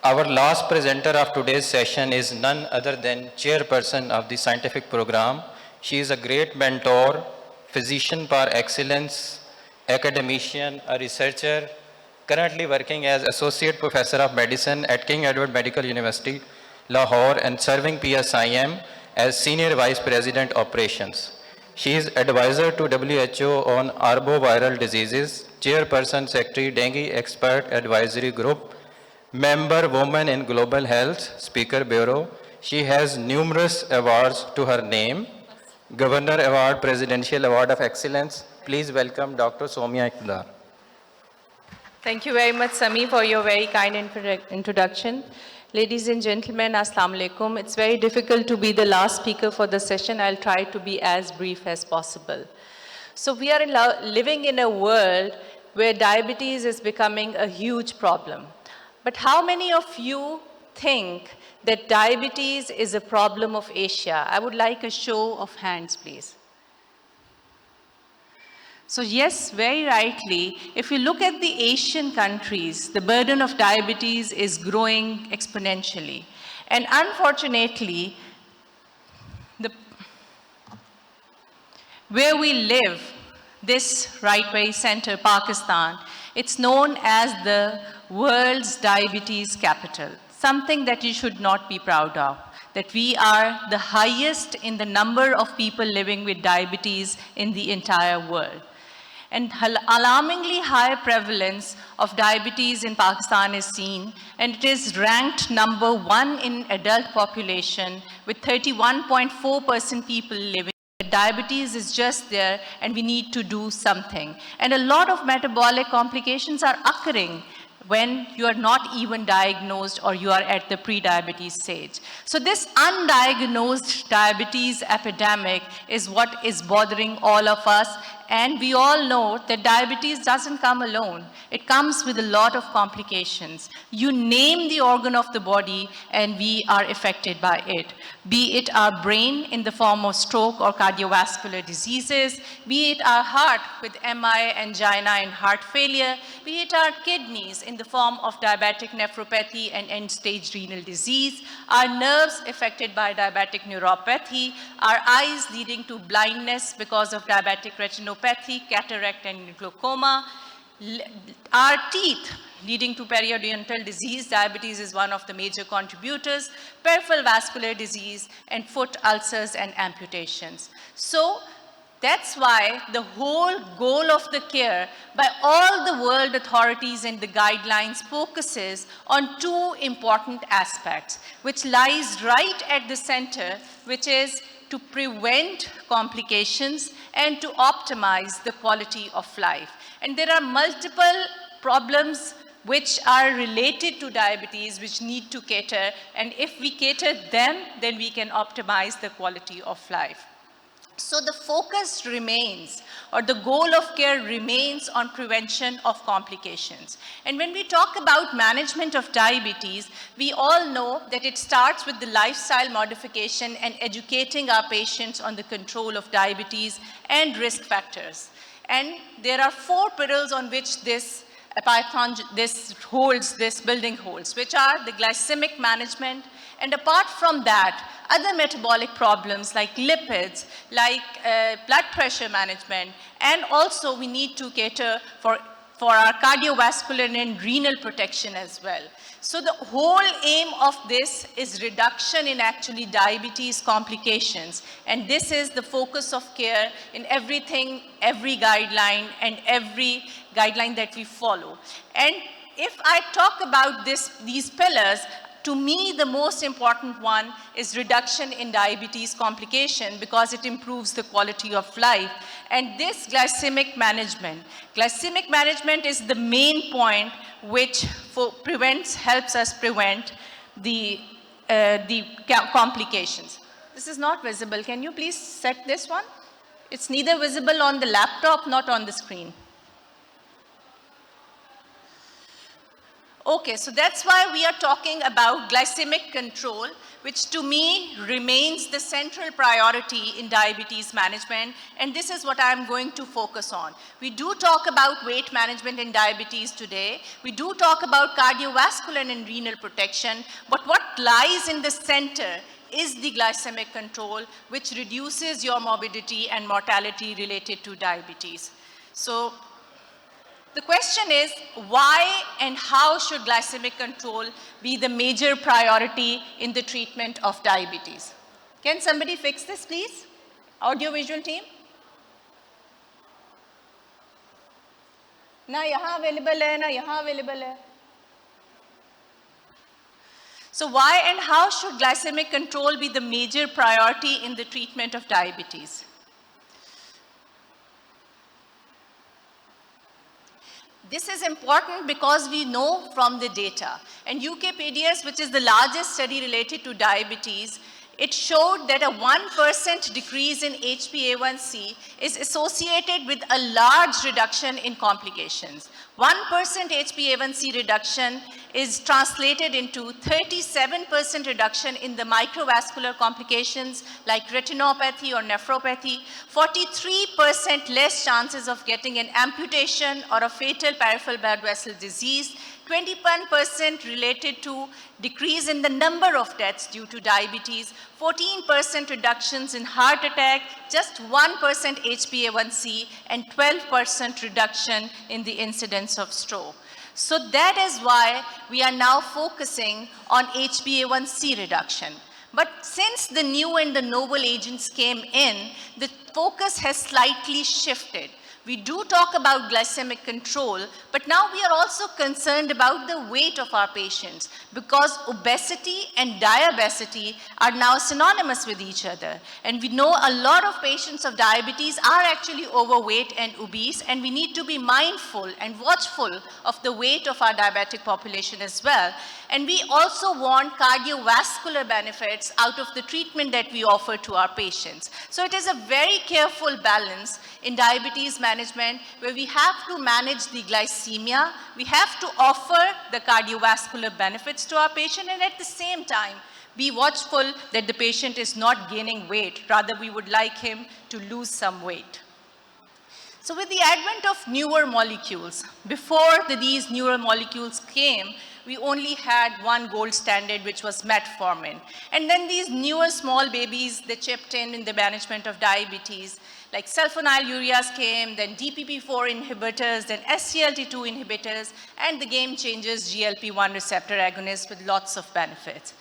Our last presenter of today's session is none other than chairperson of the scientific program. She is a great mentor, physician par excellence, academician, a researcher, currently working as associate professor of medicine at King Edward Medical University, Lahore, and serving PSIM as senior vice president operations. She is advisor to WHO on arboviral diseases, chairperson secretary dengue expert advisory group, member Women in Global Health, Speaker Bureau. She has numerous awards to her name. Governor Award, Presidential Award of Excellence. Please welcome Dr. Somia Iqbal. Thank you very much, Sami, for your very kind introduction. Ladies and gentlemen, Assalamu alaikum. It's very difficult to be the last speaker for the session. I'll try to be as brief as possible. So we are living in a world where diabetes is becoming a huge problem. But how many of you think that diabetes is a problem of Asia? I would like a show of hands, please. So yes, very rightly, if you look at the Asian countries, the burden of diabetes is growing exponentially. And unfortunately, where we live, this right-way center, Pakistan, it's known as the world's diabetes capital, something that you should not be proud of, that we are the highest in the number of people living with diabetes in the entire world. And alarmingly high prevalence of diabetes in Pakistan is seen, and it is ranked number 1 in adult population with 31.4% people living. Diabetes is just there, and we need to do something. And a lot of metabolic complications are occurring when you are not even diagnosed or you are at the pre-diabetes stage. So this undiagnosed diabetes epidemic is what is bothering all of us. And we all know that diabetes doesn't come alone. It comes with a lot of complications. You name the organ of the body and we are affected by it. Be it our brain in the form of stroke or cardiovascular diseases, be it our heart with MI, angina and heart failure, be it our kidneys in the form of diabetic nephropathy and end-stage renal disease, our nerves affected by diabetic neuropathy, our eyes leading to blindness because of diabetic retinopathy, cataract and glaucoma, our teeth leading to periodontal disease. Diabetes is one of the major contributors, peripheral vascular disease, and foot ulcers and amputations. So that's why the whole goal of the care by all the world authorities and the guidelines focuses on 2 important aspects, which lies right at the center, which is to prevent complications and to optimize the quality of life. And there are multiple problems which are related to diabetes which need to cater, and if we cater them, then we can optimize the quality of life. So the focus remains, or the goal of care remains on prevention of complications. And when we talk about management of diabetes, we all know that it starts with the lifestyle modification and educating our patients on the control of diabetes and risk factors. And there are 4 pillars on which this building holds, which are the glycemic management, and apart from that, other metabolic problems like lipids, like blood pressure management, and also we need to cater for our cardiovascular and renal protection as well. So the whole aim of this is reduction in actually diabetes complications, and this is the focus of care in everything, every guideline, and every guideline that we follow. And if I talk about these pillars, to me, the most important one is reduction in diabetes complication because it improves the quality of life. And this glycemic management is the main point which helps us prevent the complications. This is not visible. Can you please set this one? It's neither visible on the laptop, not on the screen. Okay, so that's why we are talking about glycemic control, which to me remains the central priority in diabetes management, and this is what I'm going to focus on. We do talk about weight management in diabetes today. We do talk about cardiovascular and renal protection, but what lies in the center is the glycemic control, which reduces your morbidity and mortality related to diabetes. So the question is, why and how should glycemic control be the major priority in the treatment of diabetes? Can somebody fix this, please? Audio-visual team? Na yahan available hai, na yahan available hai. So why and how should glycemic control be the major priority in the treatment of diabetes? This is important because we know from the data, and UKPDS, which is the largest study related to diabetes, it showed that a 1% decrease in HbA1c is associated with a large reduction in complications. 1% HbA1c reduction is translated into 37% reduction in the microvascular complications like retinopathy or nephropathy, 43% less chances of getting an amputation or a fatal peripheral blood vessel disease, 21% related to decrease in the number of deaths due to diabetes, 14% reductions in heart attack, just 1% HbA1c, and 12% reduction in the incidence of stroke. So that is why we are now focusing on HbA1c reduction. But since the new and the novel agents came in, the focus has slightly shifted. We do talk about glycemic control, but now we are also concerned about the weight of our patients because obesity and diabesity are now synonymous with each other. And we know a lot of patients of diabetes are actually overweight and obese, and we need to be mindful and watchful of the weight of our diabetic population as well. And we also want cardiovascular benefits out of the treatment that we offer to our patients. So it is a very careful balance in diabetes management where we have to manage the glycemia, we have to offer the cardiovascular benefits to our patient, and at the same time, be watchful that the patient is not gaining weight. Rather, we would like him to lose some weight. So with the advent of newer molecules, before these newer molecules came, we only had one gold standard, which was metformin. And then these newer small babies, they chipped in the management of diabetes. Like sulfonylureas came, then DPP-4 inhibitors, then SGLT2 inhibitors, and the game changers, GLP-1 receptor agonists with lots of benefits.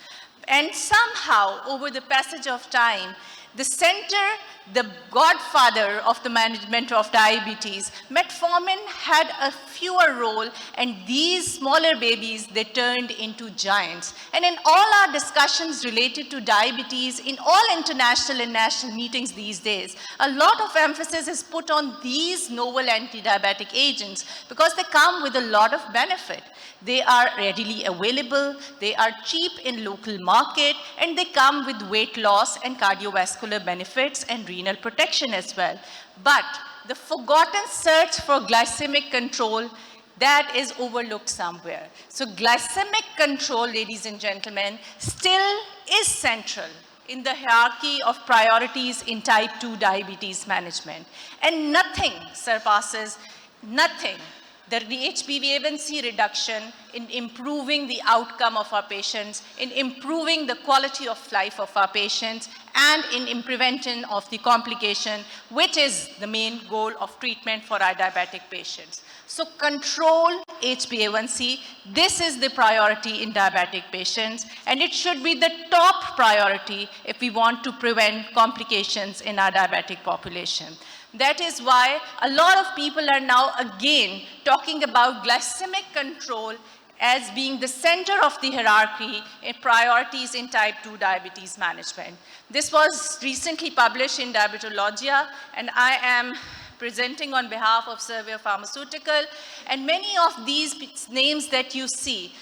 And somehow, over the passage of time, the center, the godfather of the management of diabetes, metformin had a fewer role, and these smaller babies, they turned into giants. And in all our discussions related to diabetes, in all international and national meetings these days, a lot of emphasis is put on these novel anti-diabetic agents because they come with a lot of benefit. They are readily available, they are cheap in local market, and they come with weight loss and cardiovascular benefits and renal protection as well. But the forgotten search for glycemic control, that is overlooked somewhere. So glycemic control, ladies and gentlemen, still is central in the hierarchy of priorities in type 2 diabetes management. And nothing surpasses, nothing, the HbA1c reduction in improving the outcome of our patients, in improving the quality of life of our patients, and in prevention of the complication, which is the main goal of treatment for our diabetic patients. So control HbA1c, this is the priority in diabetic patients, and it should be the top priority if we want to prevent complications in our diabetic population. That is why a lot of people are now again talking about glycemic control as being the center of the hierarchy in priorities in type 2 diabetes management. This was recently published in Diabetologia, and I am presenting on behalf of Servier Pharmaceutical, and many of these names that you see,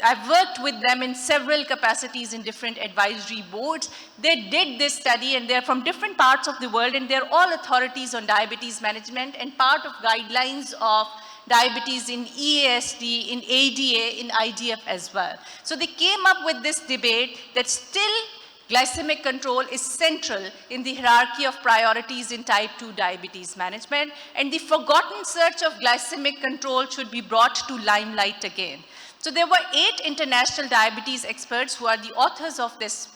I've worked with them in several capacities in different advisory boards. They did this study, and they're from different parts of the world, and they're all authorities on diabetes management and part of guidelines of diabetes in EASD, in ADA, in IDF as well. So they came up with this debate that still glycemic control is central in the hierarchy of priorities in type 2 diabetes management, and the forgotten search of glycemic control should be brought to limelight again. So there were 8 international diabetes experts who are the authors of this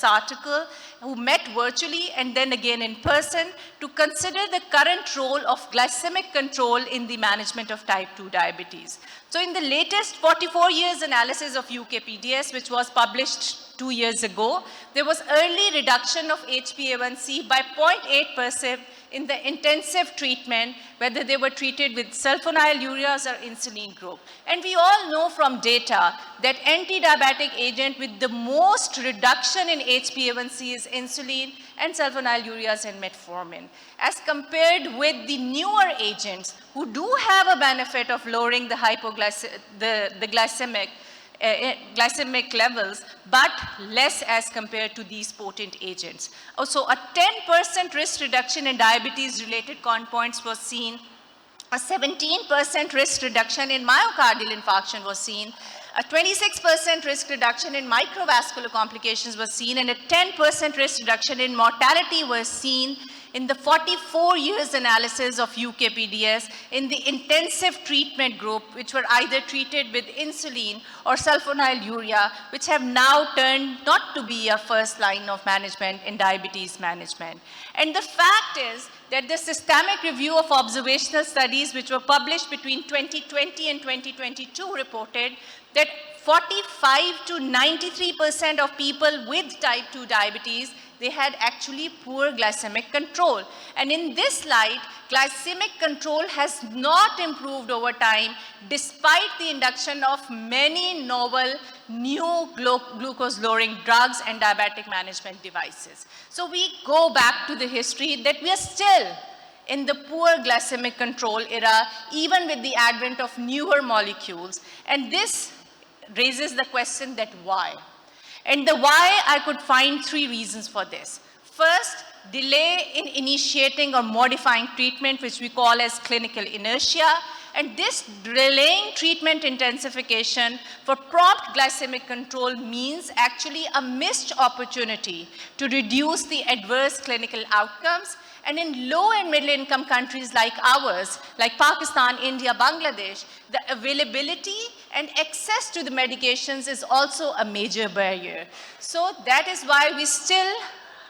article, who met virtually and then again in person to consider the current role of glycemic control in the management of type 2 diabetes. So in the latest 44 years analysis of UKPDS, which was published 2 years ago, there was early reduction of HbA1c by 0.8% in the intensive treatment, whether they were treated with sulfonylureas or insulin group. And we all know from data that anti-diabetic agent with the most reduction in HbA1c is insulin and sulfonylureas and metformin, as compared with the newer agents who do have a benefit of lowering the glycemic levels, but less as compared to these potent agents. Also, a 10% risk reduction in diabetes-related compounds was seen, a 17% risk reduction in myocardial infarction was seen, a 26% risk reduction in microvascular complications was seen, and a 10% risk reduction in mortality was seen in the 44 years analysis of UKPDS in the intensive treatment group, which were either treated with insulin or sulfonylurea, which have now turned not to be a first line of management in diabetes management. And the fact is that the systemic review of observational studies, which were published between 2020 and 2022, reported that 45 to 93% of people with type 2 diabetes, they had actually poor glycemic control. And in this light, glycemic control has not improved over time despite the induction of many novel new glucose-lowering drugs and diabetic management devices. So we go back to the history that we are still in the poor glycemic control era, even with the advent of newer molecules. And this raises the question that why? And the why, I could find 3 reasons for this. First, delay in initiating or modifying treatment, which we call as clinical inertia. And this delaying treatment intensification for prompt glycemic control means actually a missed opportunity to reduce the adverse clinical outcomes. And in low and middle income countries like ours, like Pakistan, India, Bangladesh, the availability and access to the medications is also a major barrier. So that is why we still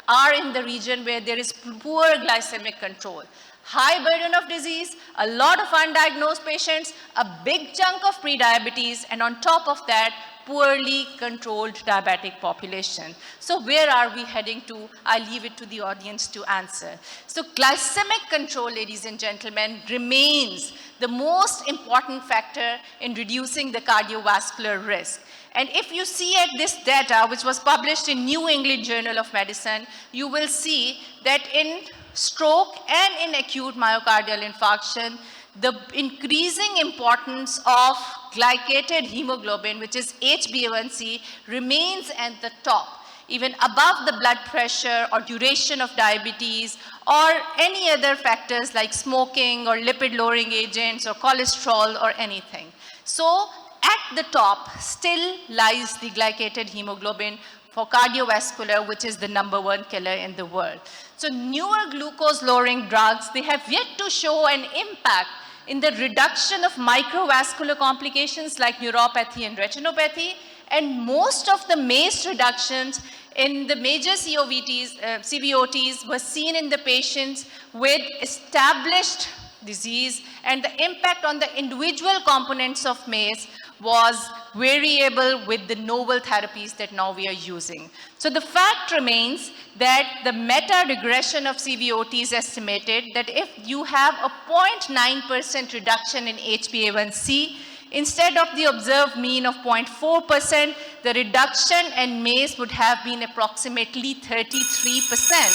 are in the region where there is poor glycemic control. High burden of disease, a lot of undiagnosed patients, a big chunk of prediabetes, and on top of that, poorly controlled diabetic population. So where are we heading to? I leave it to the audience to answer. So glycemic control, ladies and gentlemen, remains the most important factor in reducing the cardiovascular risk. And if you see at this data, which was published in New England Journal of Medicine, you will see that in stroke and in acute myocardial infarction, the increasing importance of glycated hemoglobin, which is HbA1c, remains at the top, even above the blood pressure or duration of diabetes or any other factors like smoking or lipid-lowering agents or cholesterol or anything. So at the top still lies the glycated hemoglobin for cardiovascular, which is the #1 killer in the world. So newer glucose-lowering drugs, they have yet to show an impact in the reduction of microvascular complications like neuropathy and retinopathy, and most of the MACE reductions in the major CVOTs were seen in the patients with established disease, and the impact on the individual components of MACE was variable with the novel therapies that now we are using. So the fact remains that the meta-regression of CVOT is estimated that if you have a 0.9% reduction in HbA1c, instead of the observed mean of 0.4%, the reduction in MACE would have been approximately 33%.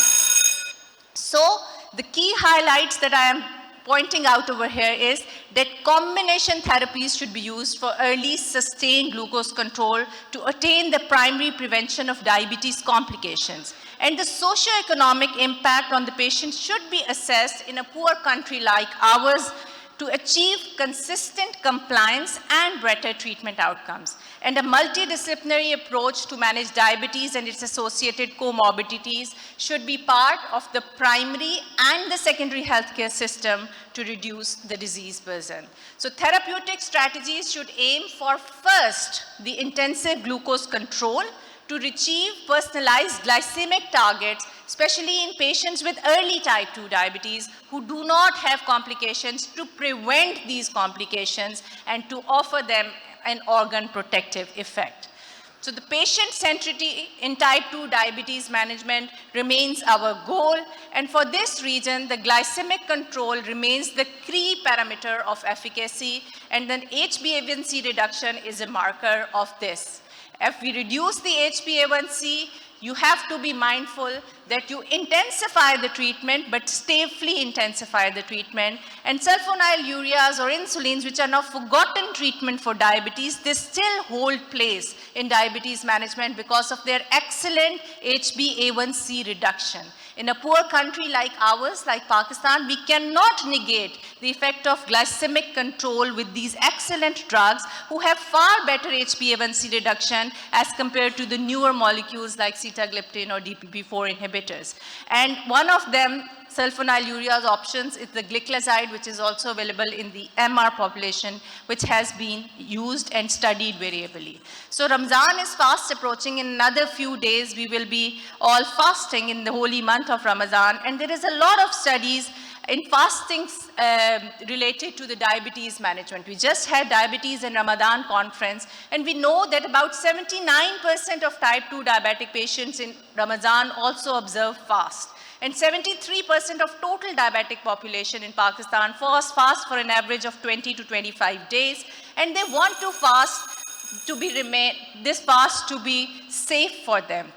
So the key highlights that I am pointing out over here is that combination therapies should be used for early sustained glucose control to attain the primary prevention of diabetes complications. And the socioeconomic impact on the patient should be assessed in a poor country like ours to achieve consistent compliance and better treatment outcomes. And a multidisciplinary approach to manage diabetes and its associated comorbidities should be part of the primary and the secondary healthcare system to reduce the disease burden. So therapeutic strategies should aim for first the intensive glucose control to achieve personalized glycemic targets, especially in patients with early type 2 diabetes who do not have complications, to prevent these complications and to offer them an organ protective effect. So the patient centricity in type 2 diabetes management remains our goal, and for this reason, the glycemic control remains the key parameter of efficacy, and then HbA1c reduction is a marker of this. If we reduce the HbA1c, you have to be mindful that you intensify the treatment, but safely intensify the treatment. And sulfonylureas or insulins, which are now forgotten treatment for diabetes, they still hold place in diabetes management because of their excellent HbA1c reduction. In a poor country like ours, like Pakistan, we cannot negate the effect of glycemic control with these excellent drugs who have far better HbA1c reduction as compared to the newer molecules like sitagliptin or DPP-4 inhibitors. And one of them, sulfonylureas options, is the gliclazide, which is also available in the MR population, which has been used and studied variably. So Ramadan is fast approaching. In another few days, we will be all fasting in the holy month of Ramadan. And there is a lot of studies in fasting related to the diabetes management. We just had Diabetes and Ramadan conference, and we know that about 79% of type 2 diabetic patients in Ramadan also observe fast. And 73% of total diabetic population in Pakistan fast for an average of 20 to 25 days. And they want to fast to this fast to be safe for them.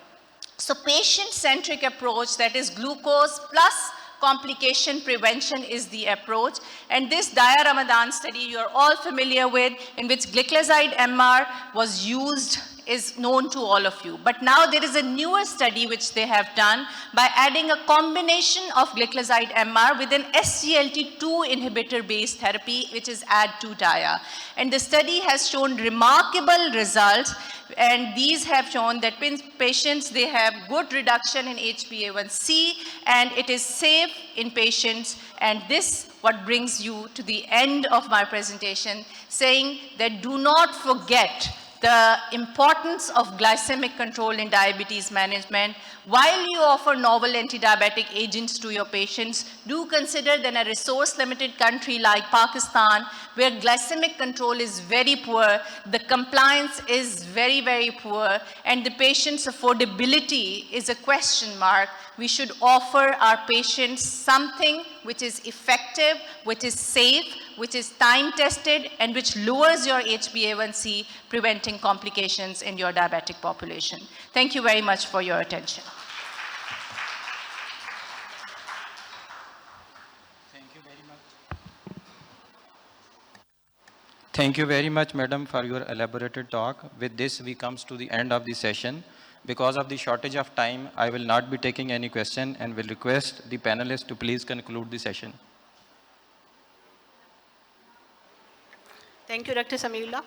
So patient-centric approach, that is glucose plus complication prevention, is the approach. And this Dia Ramadan study you are all familiar with, in which gliclazide MR was used, is known to all of you. But now there is a newer study which they have done by adding a combination of gliclazide MR with an SGLT2 inhibitor-based therapy, which is Add2Dia. And the study has shown remarkable results, and these have shown that patients, they have good reduction in HbA1c, and it is safe in patients. And this what brings you to the end of my presentation, saying that do not forget the importance of glycemic control in diabetes management. While you offer novel anti-diabetic agents to your patients, do consider that in a resource-limited country like Pakistan, where glycemic control is very poor, the compliance is very, very poor, and the patient's affordability is a question mark, we should offer our patients something which is effective, which is safe, which is time-tested, and which lowers your HbA1c, preventing complications in your diabetic population. Thank you very much for your attention. Thank you very much, Madam, for your elaborated talk. With this, we come to the end of the session. Because of the shortage of time, I will not be taking any question and will request the panelists to please conclude the session. Thank you, Dr. Samiullah.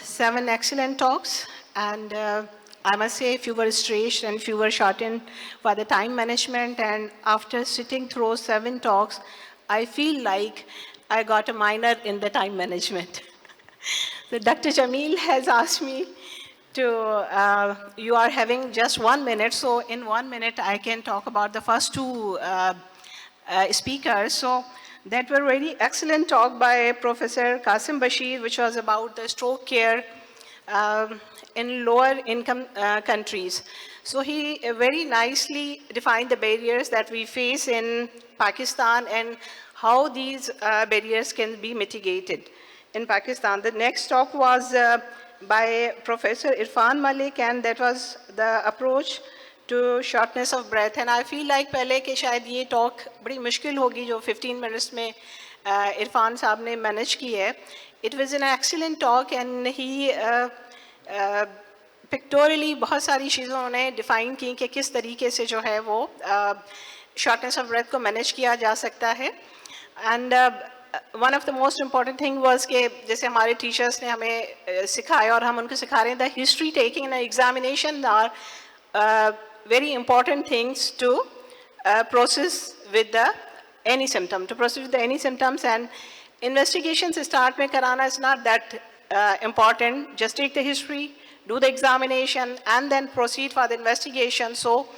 7 excellent talks, and I must say few were stretched and few were shortened for the time management, and after sitting through 7 talks, I feel like I got a minor in the time management. So Dr. Jamil has asked me to, you are having just 1 minute, so in 1 minute I can talk about the first 2 speakers. So that were very excellent talk by Professor Qasim Bashir, which was about the stroke care in lower income countries. So he very nicely defined the barriers that we face in Pakistan and how these barriers can be mitigated in Pakistan. The next talk was by Professor Irfan Malik, and that was the approach to shortness of breath. And I feel like पहले के शायद ये talk बड़ी मुश्किल होगी जो 15 minutes में इरफान साहब ने manage की है. It was an excellent talk, and he pictorially बहुत सारी चीज़ों उन्हें define की कि किस तरीके से जो है वो shortness of breath को manage किया जा सकता है. And one of the most important thing was कि जैसे हमारे teachers ने हमें सिखाया और हम उनको सिखा रहे हैं, the history taking in an examination are very important things to process with the any symptom, to proceed with any symptoms, and investigations start में कराना is not that important. Just take the history, do the examination, and then proceed for the investigation. So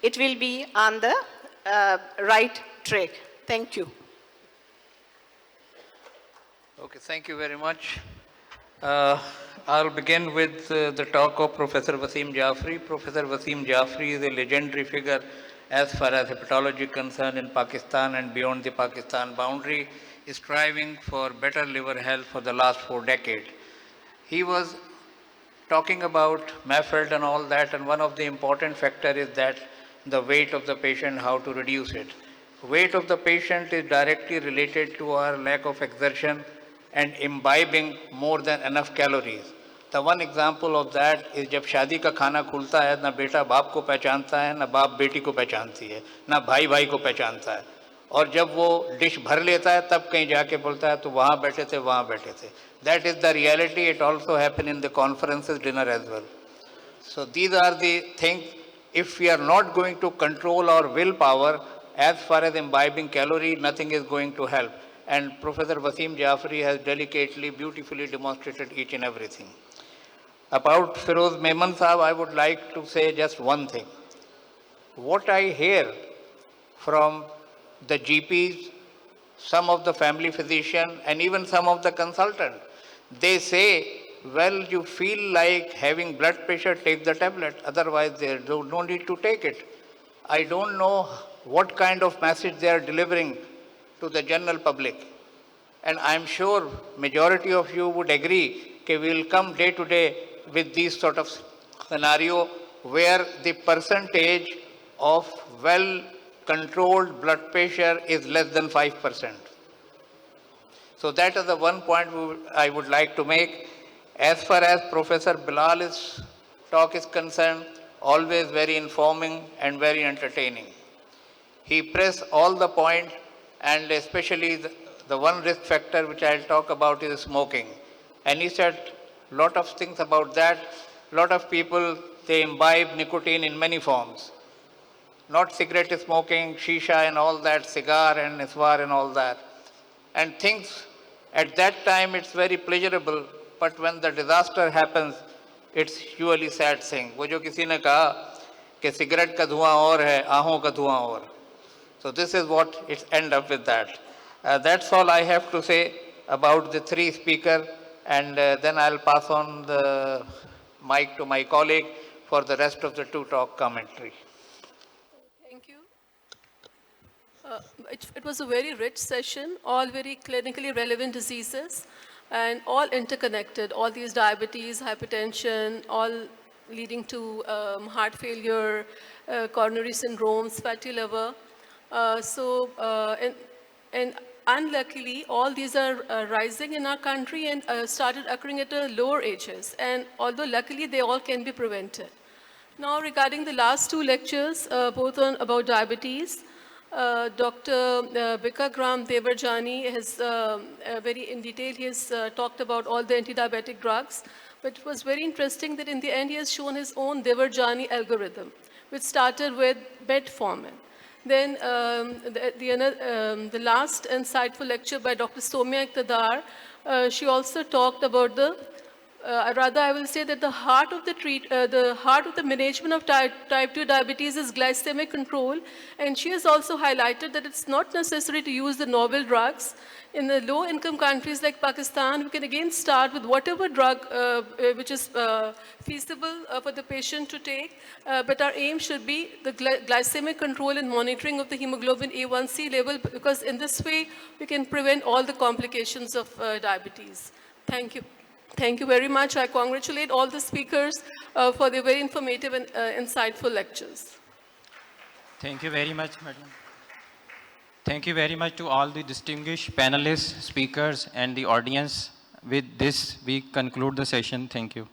it will be on the right track. Thank you. Okay, thank you very much. I'll begin with the talk of Professor Wasim Jafri. Professor Wasim Jafri is a legendary figure as far as hepatology is concerned in Pakistan and beyond the Pakistan boundary, striving for better liver health for the last 4 decades. He was talking about MAFLD and all that, and one of the important factors is that the weight of the patient, how to reduce it. Weight of the patient is directly related to our lack of exertion and imbibing more than enough calories. The one example of that is जब शादी का खाना खुलता है, ना बेटा बाप को पहचानता है, ना बाप बेटी को पहचानती है, ना भाई भाई को पहचानता है, और जब वो डिश भर लेता है तब कहीं जाके बोलता है तो वहाँ बैठे थे, वहाँ बैठे थे. That is the reality. It also happened in the conferences dinner as well. So these are the things. If we are not going to control our willpower as far as imbibing calorie, nothing is going to help. And Professor Wasim Jafri has delicately, beautifully demonstrated each and everything. About Feroz Memon Sahab, I would like to say just one thing. What I hear from the GPs, some of the family physicians, and even some of the consultants, they say, well, you feel like having blood pressure, take the tablet. Otherwise, there's no need to take it. I don't know what kind of message they are delivering to the general public. And I'm sure majority of you would agree that we will come day to day with these sort of scenario where the percentage of well-controlled blood pressure is less than 5%. So that is the one point I would like to make. As far as Professor Bilal's talk is concerned, always very informing and very entertaining. He pressed all the points, and especially the one risk factor which I'll talk about is smoking. And he said a lot of things about that. A lot of people, they imbibe nicotine in many forms. Not cigarette smoking, shisha and all that, cigar and niswar and all that. And things, at that time it's very pleasurable, but when the disaster happens, it's usually sad thing. वो जो किसी ने कहा कि cigarette का धुआं और है, आहों का धुआं और. So this is what it end up with that. That's all I have to say about the 3 speakers, and then I'll pass on the mic to my colleague for the rest of the 2 talk commentary. Thank you. It was a very rich session, all very clinically relevant diseases and all interconnected, all these diabetes, hypertension, all leading to heart failure, coronary syndromes, fatty liver. And unluckily, all these are rising in our country and started occurring at lower ages. And although luckily they all can be prevented. Now regarding the last 2 lectures, both about diabetes, Dr. Bikagram Devarjani has very in detail, he has talked about all the anti-diabetic drugs. But it was very interesting that in the end he has shown his own Devarjani algorithm, which started with metformin. Then the last insightful lecture by Dr. Somya Iqtidar, she also talked about the, rather I will say that the heart of the management of type 2 diabetes is glycemic control, and she has also highlighted that it's not necessary to use the novel drugs. In the low-income countries like Pakistan, we can again start with whatever drug which is feasible for the patient to take, but our aim should be the glycemic control and monitoring of the hemoglobin A1C level, because in this way we can prevent all the complications of diabetes. Thank you. Thank you very much. I congratulate all the speakers for their very informative and insightful lectures. Thank you very much, madam. Thank you very much to all the distinguished panelists, speakers, and the audience. With this, we conclude the session. Thank you.